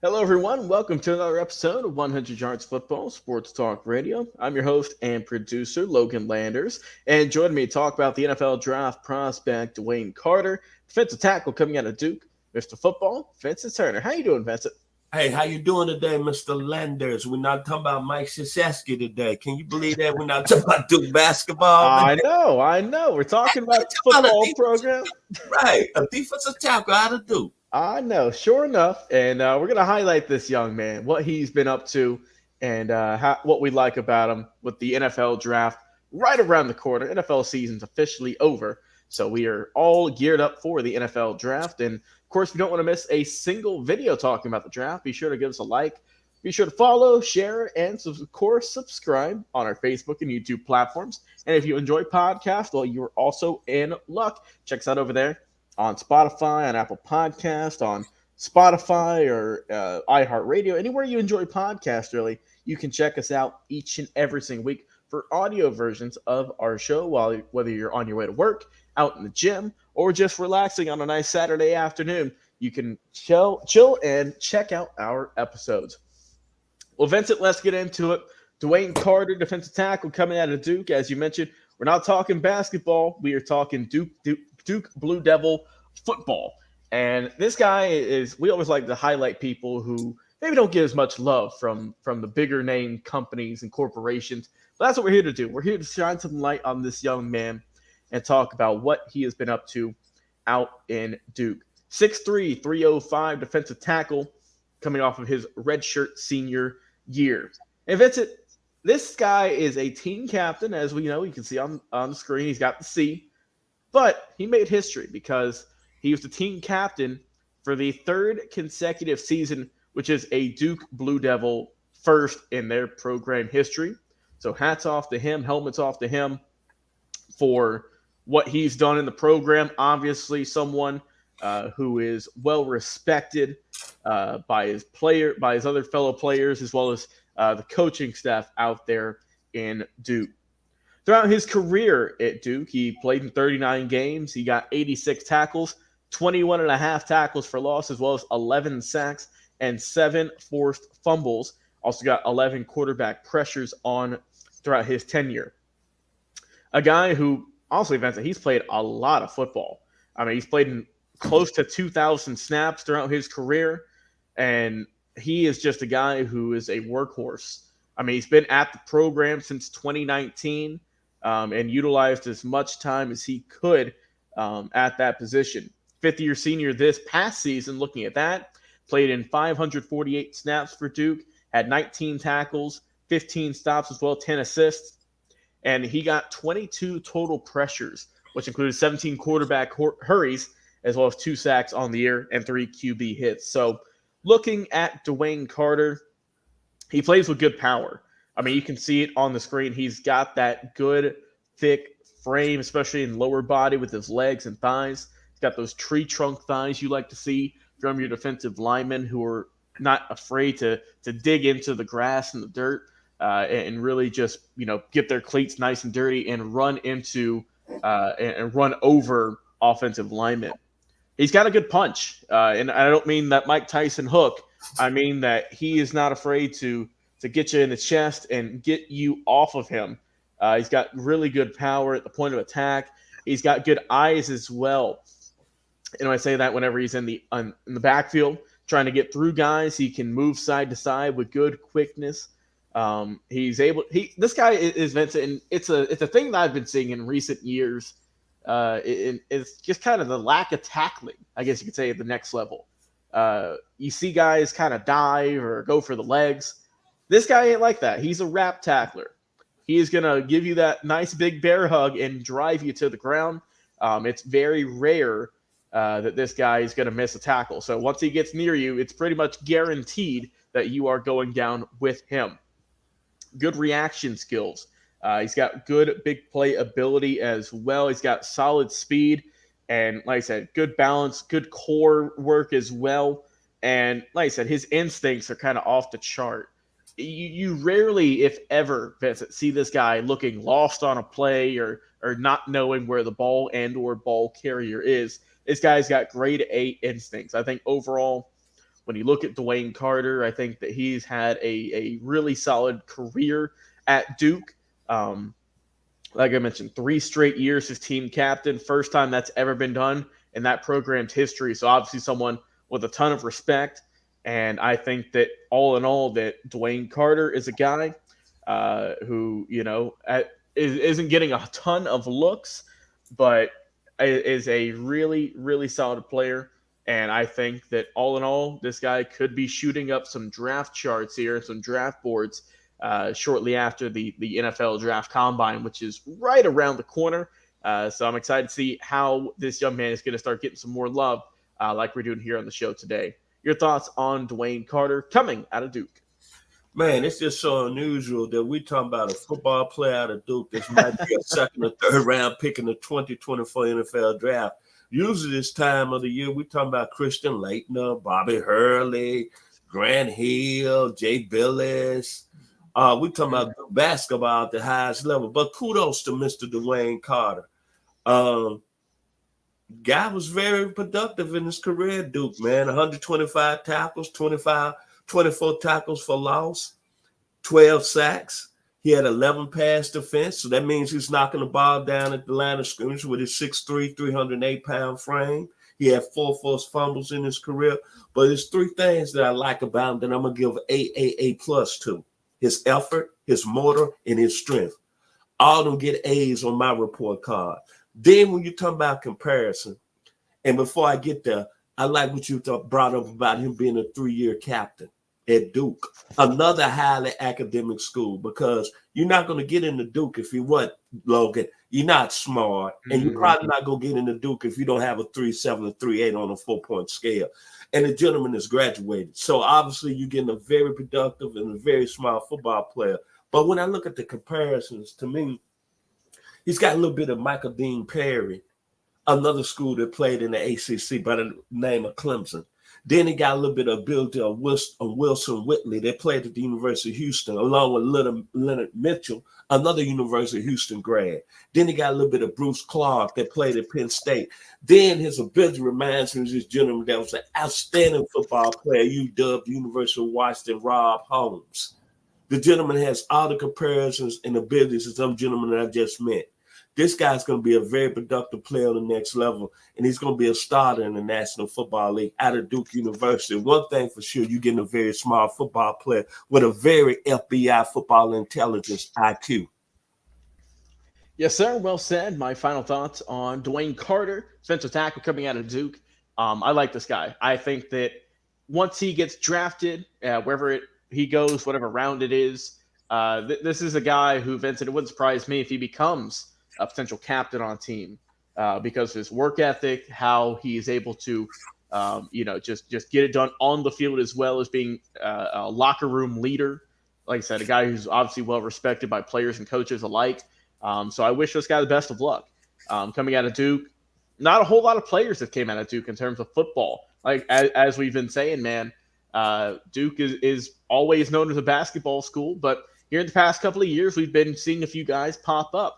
Hello, everyone. Welcome to another episode of 100 Yards Football Sports Talk Radio. I'm your host and producer, Logan Landers, and joining me to talk about the NFL draft prospect, Dewayne Carter, defensive tackle coming out of Duke, Mr. Football, Vincent Turner. How you doing, Vincent? Hey, how you doing today, Mr. Landers? We're not talking about Mike Krzyzewski today. Can you believe that we're not talking about Duke basketball I today? know, I know. We're talking We're about the talking about football program. right, a defensive tackle out of Duke. I know, sure enough. And we're going to highlight this young man, what he's been up to, and what we like about him with the NFL draft right around the corner. NFL season's officially over. So we are all geared up for the NFL draft. And of course, we don't want to miss a single video talking about the draft. Be sure to give us a like. Be sure to follow, share, and of course, subscribe on our Facebook and YouTube platforms. And if you enjoy podcasts, well, you're also in luck. Check us out over there on Spotify, on Apple Podcast, on Spotify or iHeartRadio, anywhere you enjoy podcasts, really, you can check us out each and every single week for audio versions of our show, whether you're on your way to work, out in the gym, or just relaxing on a nice Saturday afternoon. You can chill and check out our episodes. Well, Vincent, let's get into it. Dewayne Carter, defensive tackle coming out of Duke. As you mentioned, we're not talking basketball. We are talking Duke Blue Devil football. And this guy we always like to highlight people who maybe don't get as much love from the bigger name companies and corporations. But that's what we're here to do. We're here to shine some light on this young man and talk about what he has been up to out in Duke. 6'3", 305 defensive tackle coming off of his redshirt senior year. And Vincent, this guy is a team captain, as we know. You can see on the screen, he's got the C. But he made history because he was the team captain for the third consecutive season, which is a Duke Blue Devil first in their program history. So hats off to him, helmets off to him for what he's done in the program. Obviously, someone who is well respected by his other fellow players, as well as the coaching staff out there in Duke. Throughout his career at Duke, he played in 39 games. He got 86 tackles, 21 and a half tackles for loss, as well as 11 sacks and 7 forced fumbles. Also got 11 quarterback pressures on throughout his tenure. A guy who, honestly, Vincent, he's played a lot of football. I mean, he's played in close to 2,000 snaps throughout his career, and he is just a guy who is a workhorse. I mean, he's been at the program since 2019 and utilized as much time as he could at that position. Fifth-year senior this past season, looking at that, played in 548 snaps for Duke, had 19 tackles, 15 stops as well, 10 assists, and he got 22 total pressures, which included 17 quarterback hurries, as well as 2 sacks on the year and 3 QB hits. So looking at Dewayne Carter, he plays with good power. I mean, you can see it on the screen. He's got that good, thick frame, especially in lower body with his legs and thighs. He's got those tree trunk thighs you like to see from your defensive linemen who are not afraid to dig into the grass and the dirt and really just, get their cleats nice and dirty and run into and run over offensive linemen. He's got a good punch, and I don't mean that Mike Tyson hook. I mean that he is not afraid to get you in the chest and get you off of him. He's got really good power at the point of attack. He's got good eyes as well. And I say that whenever he's in the backfield trying to get through guys, he can move side to side with good quickness. This guy is Vincent, and it's a thing that I've been seeing in recent years. It's just kind of the lack of tackling, I guess you could say, at the next level. You see guys kind of dive or go for the legs. This guy ain't like that. He's a wrap tackler. He is going to give you that nice big bear hug and drive you to the ground. It's very rare that this guy is going to miss a tackle. So once he gets near you, it's pretty much guaranteed that you are going down with him. Good reaction skills. He's got good big play ability as well. He's got solid speed. And like I said, good balance, good core work as well. And like I said, his instincts are kind of off the chart. You rarely, if ever, Vincent, see this guy looking lost on a play or not knowing where the ball or ball carrier is. This guy's got grade A instincts. I think overall, when you look at Dwayne Carter, I think that he's had a really solid career at Duke. Um, like I mentioned, 3 straight years as team captain, first time that's ever been done in that program's history. So obviously someone with a ton of respect. And I think that all in all, that Dwayne Carter is a guy who, isn't getting a ton of looks, but is a really, really solid player. And I think that all in all, this guy could be shooting up some draft charts here, some draft boards shortly after the NFL draft combine, which is right around the corner. So I'm excited to see how this young man is going to start getting some more love like we're doing here on the show today. Your thoughts on Dwayne Carter coming out of Duke? Man, it's just so unusual that we talking about a football player out of Duke. This might be a second or third round pick in the 2024 NFL draft. Usually this time of the year, we talking about Christian Laettner, Bobby Hurley, Grant Hill, Jay Billis. We talking about basketball at the highest level. But kudos to Mr. Dwayne Carter. Guy was very productive in his career at Duke, man. 125 tackles, 24 tackles for loss, 12 sacks. He had 11 pass defense, so that means he's knocking the ball down at the line of scrimmage with his 6'3", 308-pound frame. He had 4 forced fumbles in his career. But there's 3 things that I like about him that I'm going to give A plus to. His effort, his motor, and his strength. All of them get A's on my report card. Then when you talk about comparison, and before I get there, I like what you brought up about him being a 3-year captain at Duke, another highly academic school, because you're not going to get into Duke if you what, Logan? You're not smart, and you're probably not going to get into Duke if you don't have a 3.7 or 3.8 on a 4-point scale. And the gentleman is graduated. So obviously you're getting a very productive and a very smart football player. But when I look at the comparisons, to me, he's got a little bit of Michael Dean Perry, another school that played in the ACC by the name of Clemson. Then he got a little bit of Bill Wilson Whitley. They played at the University of Houston, along with Leonard Mitchell, another University of Houston grad. Then he got a little bit of Bruce Clark that played at Penn State. Then his ability reminds me of this gentleman that was an outstanding football player, UW, University of Washington, Rob Holmes. The gentleman has all the comparisons and abilities of some gentleman that I just met. This guy's going to be a very productive player on the next level, and he's going to be a starter in the National Football League out of Duke University. One thing for sure, you're getting a very smart football player with a very FBI football intelligence IQ. Yes, sir. Well said. My final thoughts on Dwayne Carter, defensive tackle coming out of Duke. I like this guy. I think that once he gets drafted, wherever he goes, whatever round it is, this is a guy who, Vincent, it wouldn't surprise me if he becomes a potential captain on a team because of his work ethic, how he is able to, just get it done on the field as well as being a locker room leader. Like I said, a guy who's obviously well respected by players and coaches alike. So I wish this guy the best of luck. Coming out of Duke, not a whole lot of players that came out of Duke in terms of football. Like as we've been saying, man, Duke is always known as a basketball school, but here in the past couple of years, we've been seeing a few guys pop up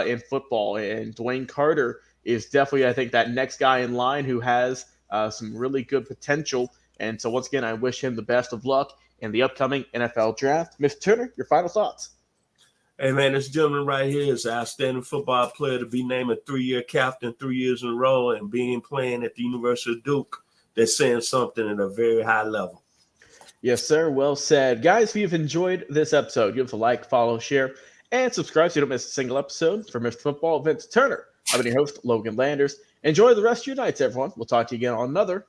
in football, and Dwayne Carter is definitely, I think, that next guy in line who has some really good potential. And so once again, I wish him the best of luck in the upcoming NFL draft. Mr. Turner, your final thoughts? Hey, man, this gentleman right here is an outstanding football player to be named a 3-year captain 3 years in a row and playing at the University of Duke. They're saying something at a very high level. Yes, sir. Well said. Guys, if you've enjoyed this episode, give us a like, follow, share, and subscribe so you don't miss a single episode. For Mr. Football, Vincent Turner, I've been your host, Logan Landers. Enjoy the rest of your nights, everyone. We'll talk to you again on another